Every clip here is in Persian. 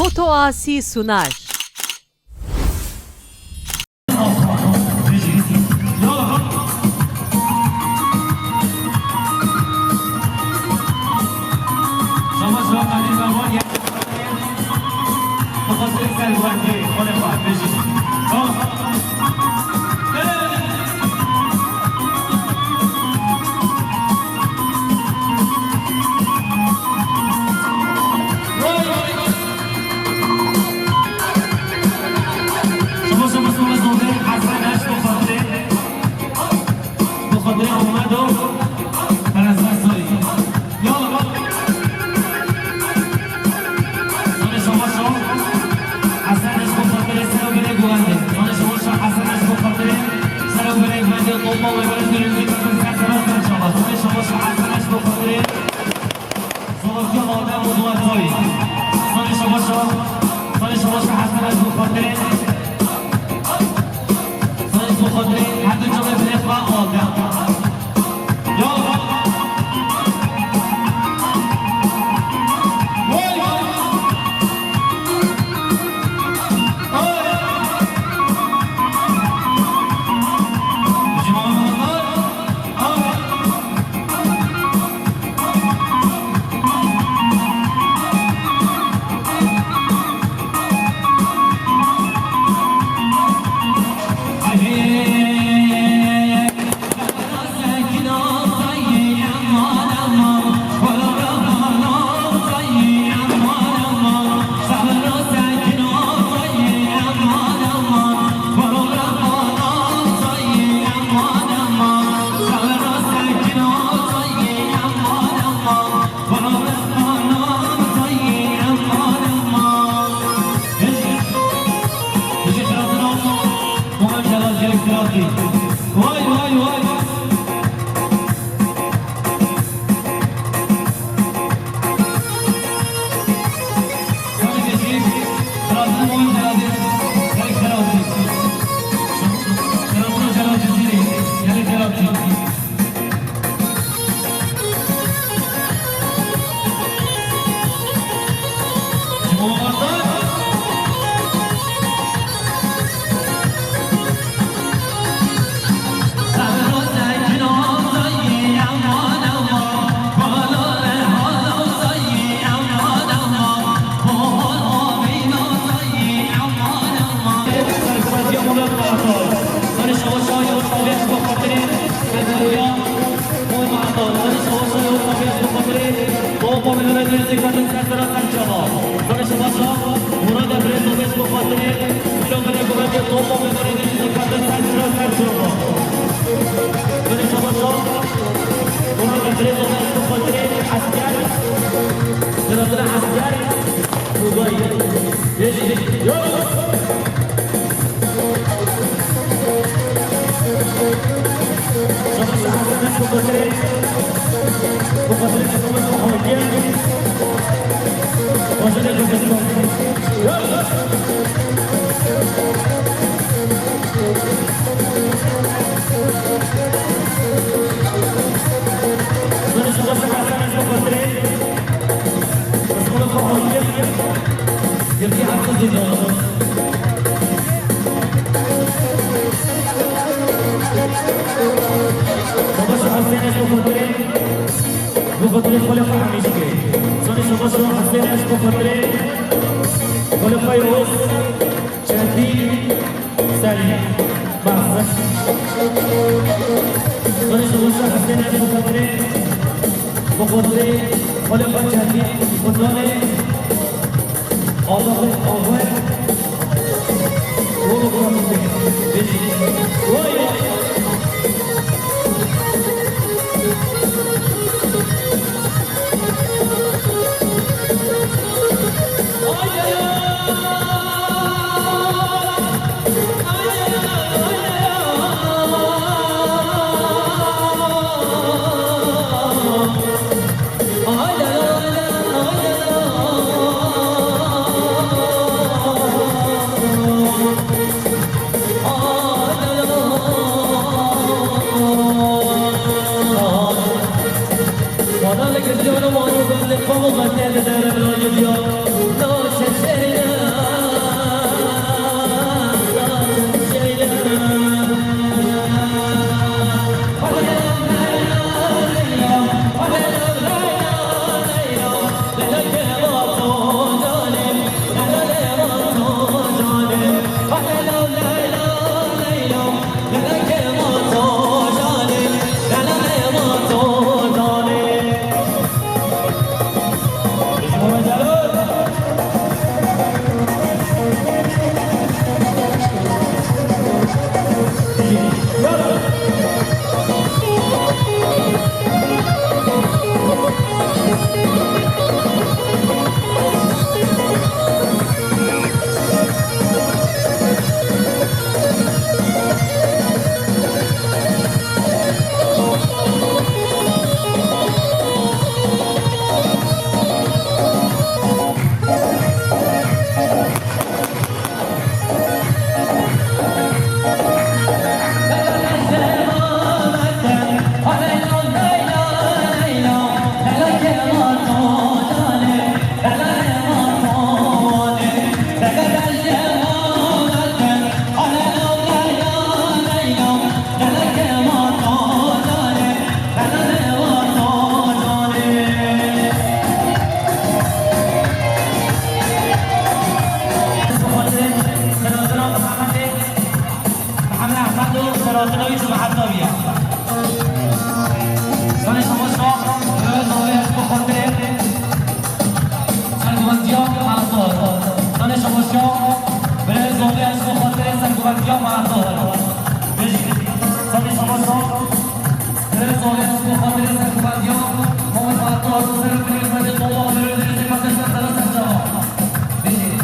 Foto Asi sunar. زوبی از خاطر زنگوبت یا معطال بجید سالی سماسا برای زوبی از خاطر زنگوبت یا معطال سر کنید مجد بابا برای دیرزی پسر سر سر بجید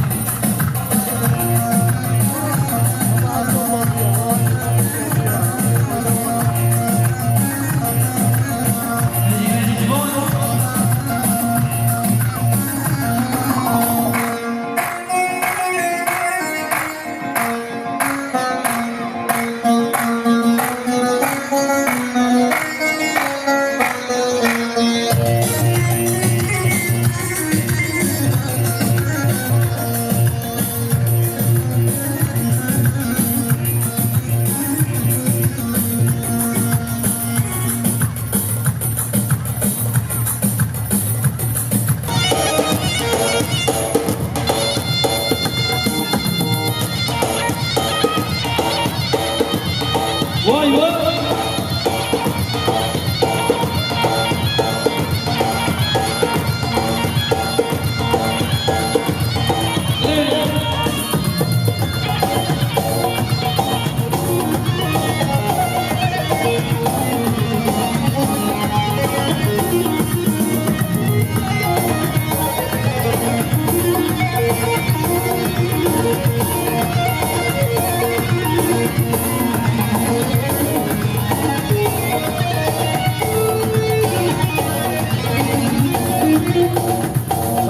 وای وای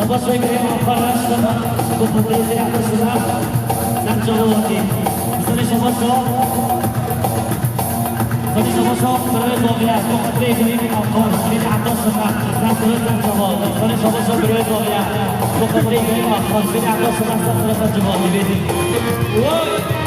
Sabah saya maparas sama kemudian saya bersuara dan jawab ini. Misalnya sabah berada di atas tempat ini makan di atas tempat dan berada jawab. Misalnya sabah berada di atas tempat ini makan di atas tempat dan berada jawab ini. Woi.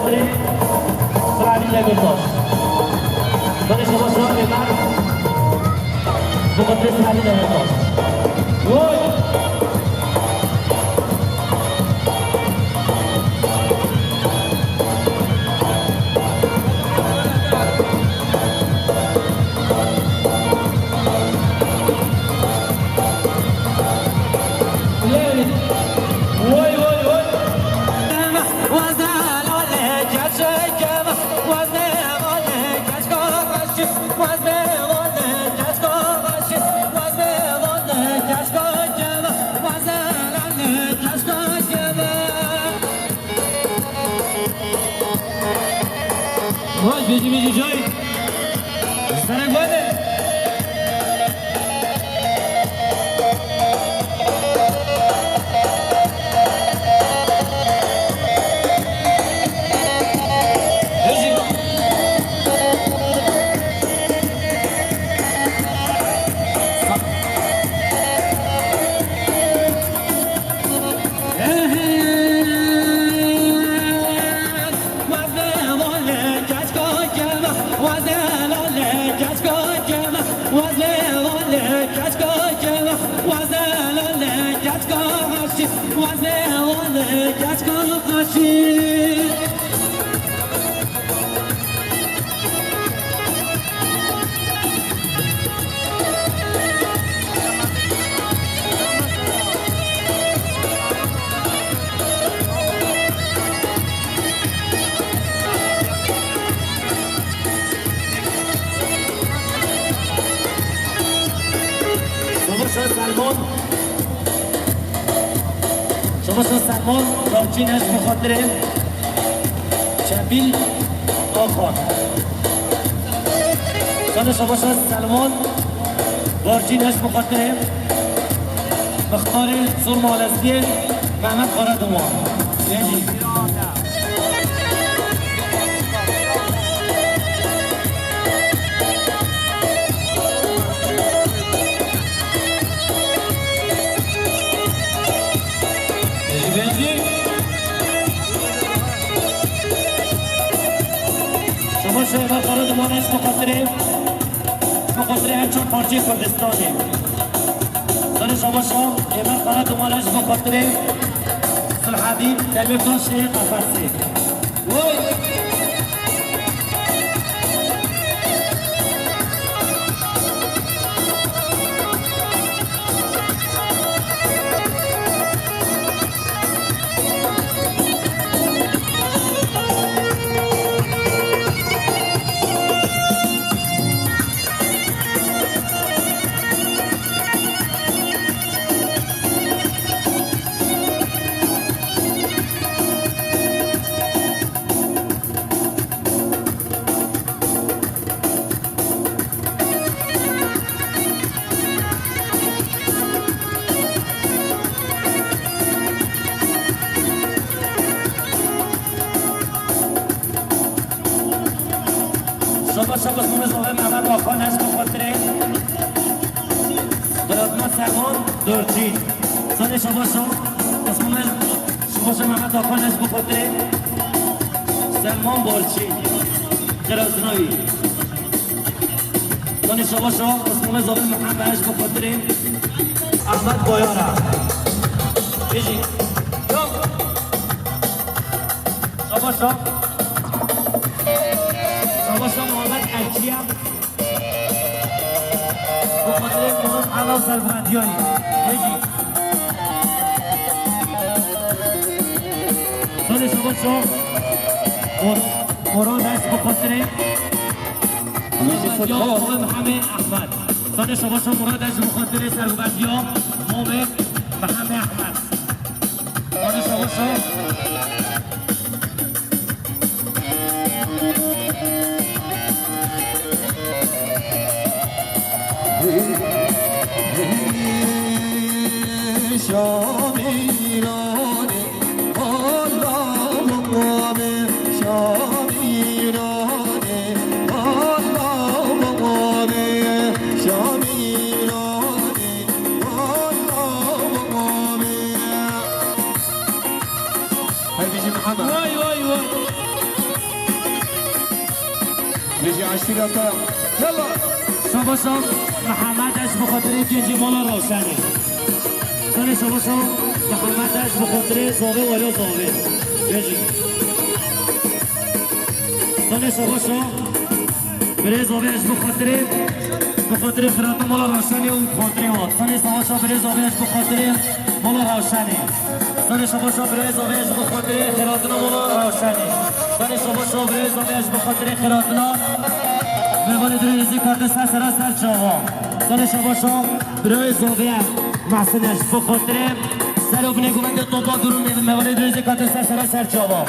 بخاطري سلعبي لبيتاش دانش باشا إيمان بخاطري سلعبي لبيتاش وي بيجي جاي استنى جوه شما سلمان دارچینش بخاطر شبیل آخان شما سلمان دارچینش بخاطر مختار سرم آلزگی محمد خارد دوان یعنی شما قرار دوانش بخاطر همچون پارچه کردستانه دانش شما ایمن قرار دوانش بخاطر صلحادی تلویفتان شیخ افرسی شما زوه محمد آخان هست بخاطر برادمان سلمان دورچی سال شما محمد آخان هست بخاطر سلمان بارچی قرازنایی سال شما زوه محمد هست بخاطر احمد بایاره بیجی شما محمد اکیم بخاطر مهم علاو سربندیانی بگی سال شما مراد هست بخاطر سربندیان مهم همه احمد سال شما مراد هست بخاطر سربندیان مهم همه احمد سال شما شامیرانه اللهم شامیرانه اللهم شامیرانه اللهم هاي بيجي محمد وای بيجي عشتي يا ترى يلا شباشم محمدش بخاطر گنجی مولا روشنی سال شباشم محمدش بخاطر زاوه ولی زاوه بجی سال شباشم برای زاوهش بخاطر خیرات مولا روشنی و خاطری هات سال شباشم برای زاوهش بخاطر مولا روشنی سال شباشم برای زاوهش بخاطر خیراتنا مولا روشنی سال شباشم برای زاوهش بخاطر خیراتنا مهمان دریزی کارت سر چاوا سال شباشا برای زاویه محسنش بخاطره سر و بنگومنده توبا درون مهمان دریزی کارت سر چاوا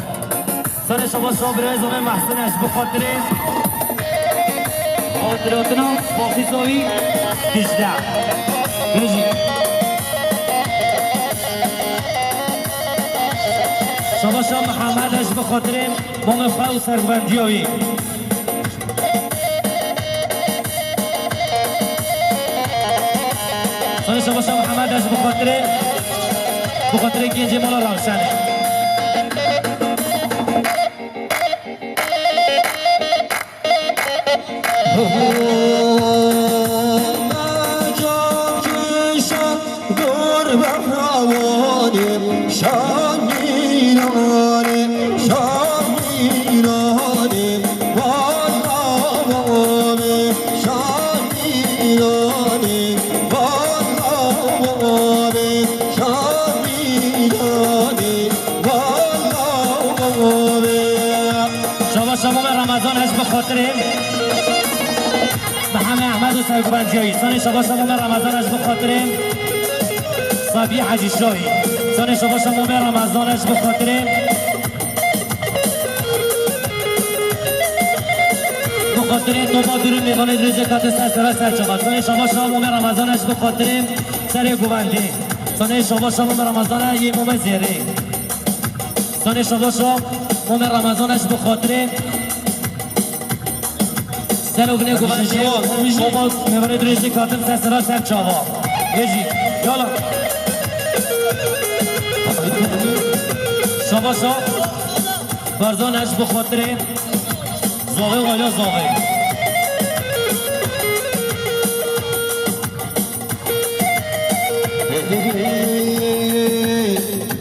سال شباشا برای زاویه محسنش بخاطره خاطراتنا باقی زاوی 18 بجی شباشا محمدش بخاطره مام خواه و سرگوندیاوی سال شباشا محمدش بخاطر گنجی مولا روشنه محمد احمد و سرگوبندیایی سال شباشا مام رمضانش بخاطر صبی حجی شاهی سال شباشا مام رمضانش بخاطر دوبا درون میوان دریزه کات سر چاقا سال شباشا مام رمضانش بخاطر سر گوبندی سال شباشا مام رمضان یه مام زیره سال شباشا مام رمضانش بخاطر سر و بنه گوبندی شما میوان دریزه کات سر چاقا یجی یالا شباشا برزانش بخاطر زاوه و یا زاوه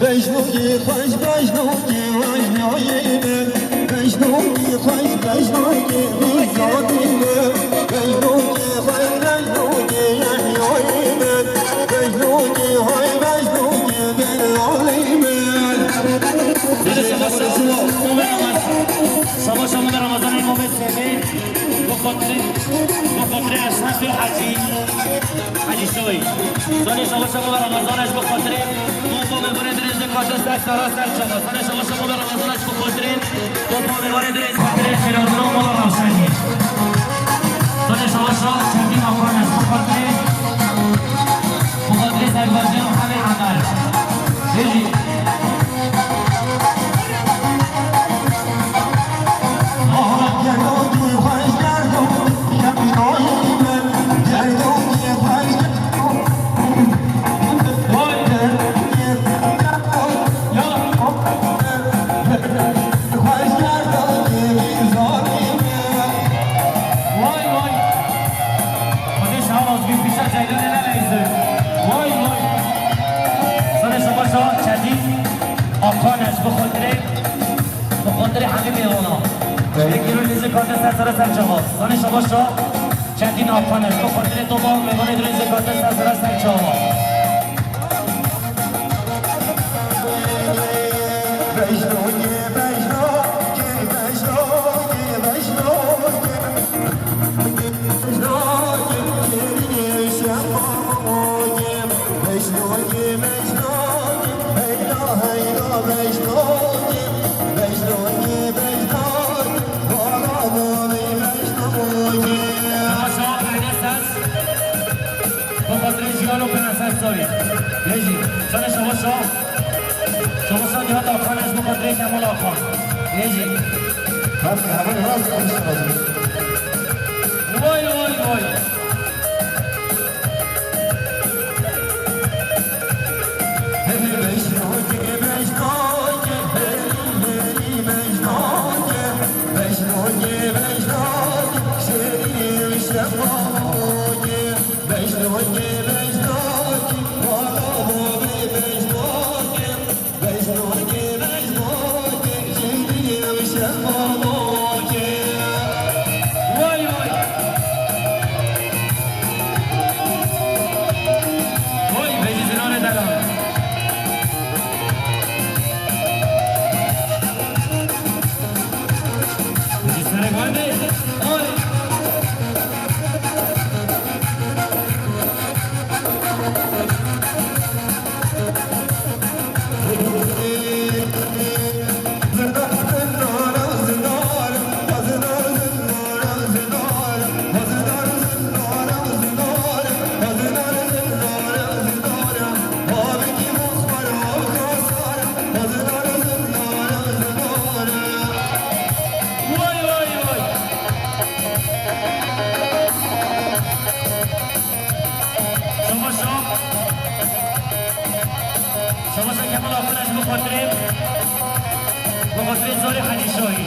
بجنوی خوش بجنوی وجنوی من بجنوی خوش بجنوی بزادی من بجنوی خوش بجنوی یحیوی من بجنوی خوش بجنوی بلعالی من شباشا مام رمضان امام سیمه بخاطر اشرف حجی شوی سال شباشا مام رمضانش بخاطر دوبا میوان دریزه کات سر چاقا سال شباشا مام رمضانش بخاطر دوبا میوان دریزه کات خیراتنا مولا روشنی سال شباشا چندین آقانش بخاطر سرگوزی همه عمل بجی بخاطر همه میوانا یکی رو لیزه کارت سر چاقا سال شباشا چندین آفانش بخاطر دوبا میوان دریزه کارت سر چاقا یجی سال شباشا دیوات آخان از بخاطر کمال آخان یجی وای گوانده آی بخاطر زار حدیشایی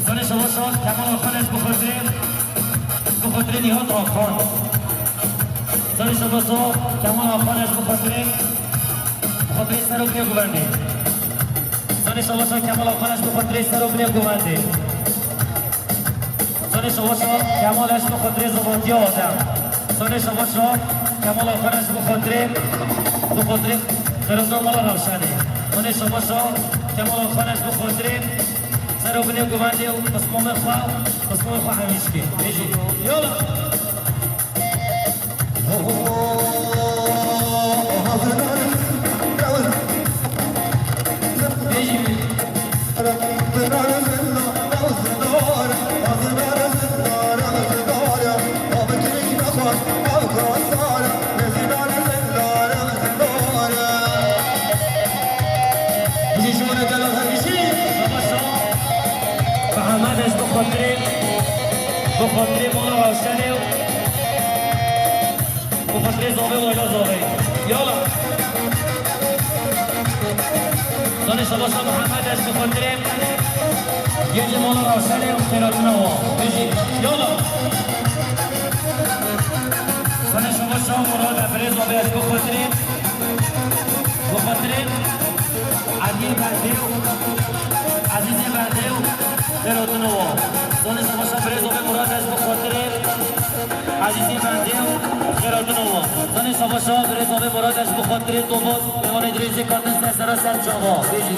زن شما شاد کمال آخان است بخاطر نیهاد آخان زن شما شاد کمال آخان است بخاطر سروبنی گوونده زن شما شاد کمال آخان است بخاطر سروبنی گوونده زن شما شاد کمال است بخاطر زبانتی آدم زن شما شاد کمال آخان است بخاطر خرازان مالا روشنه زن شما شاد کمال خانش بخاطر سروبنی گوونده و قسمام خواه همیش که بیجی یالا بیجی بخاطر مالا روشنه و بخاطر زاوه و ایلا زاوه یالا زن شباشا محمد است بخاطر گنج مالا روشنه و خیراتون ها بجی یالا زن شباشا مراد افره زاوه است بخاطر علی بنده و عزیز بنده و خیراتون ها زن شباشا افره زاوه مراد است بخاطر عزیزی بنده و خیراتون ها زن شباشا افره زاوه مراد است بخاطر دوباز میوان ادریزی کارتن سرسرا سرچاوا بیجی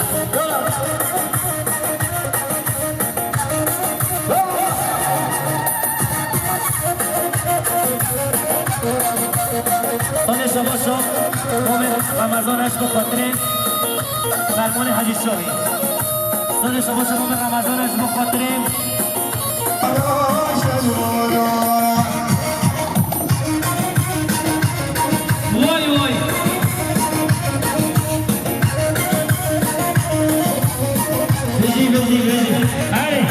زن شباشا نام رمضان است بخاطر سلمان حجی شاهی زن شباشا نام رمضان است بخاطر وای وای بیجی هره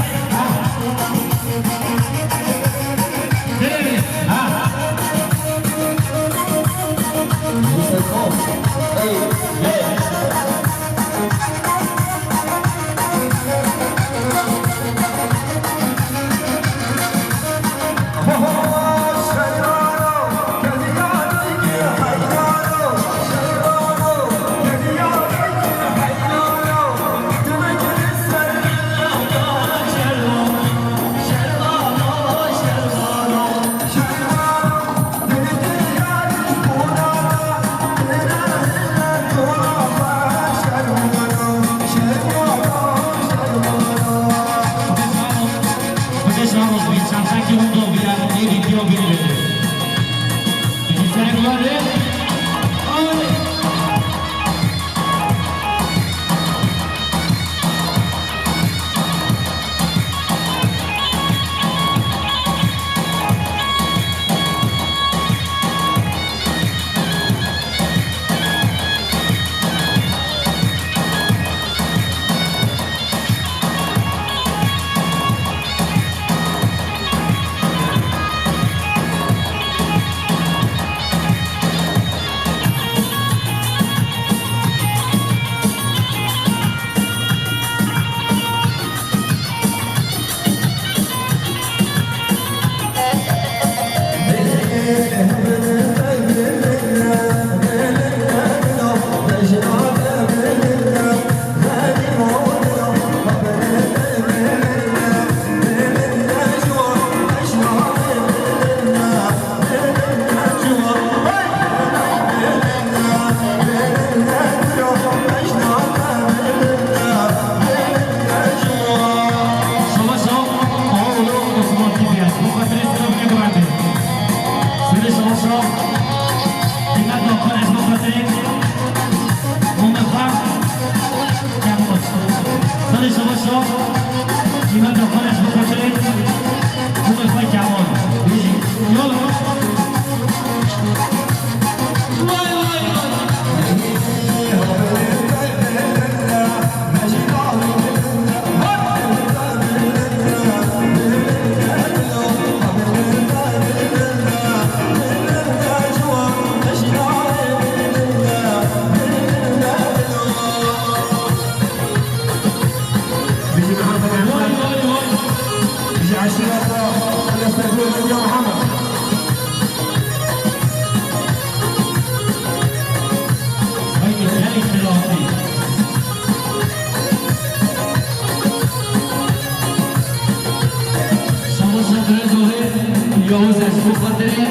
يوز اشبو خاطري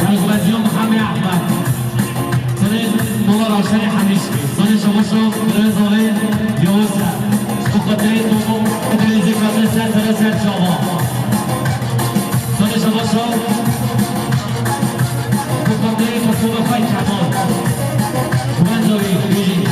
رغبتيوم محمد احمد سنه دولار عشان حميشكي سنه شباشو رزاوي يوز اشبو خاطري دوم ادريزي خاطر سنه شباب سنه شباشو اشبو خاطري مفهوم خاي كمان رزاوي بيجي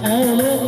Oğlu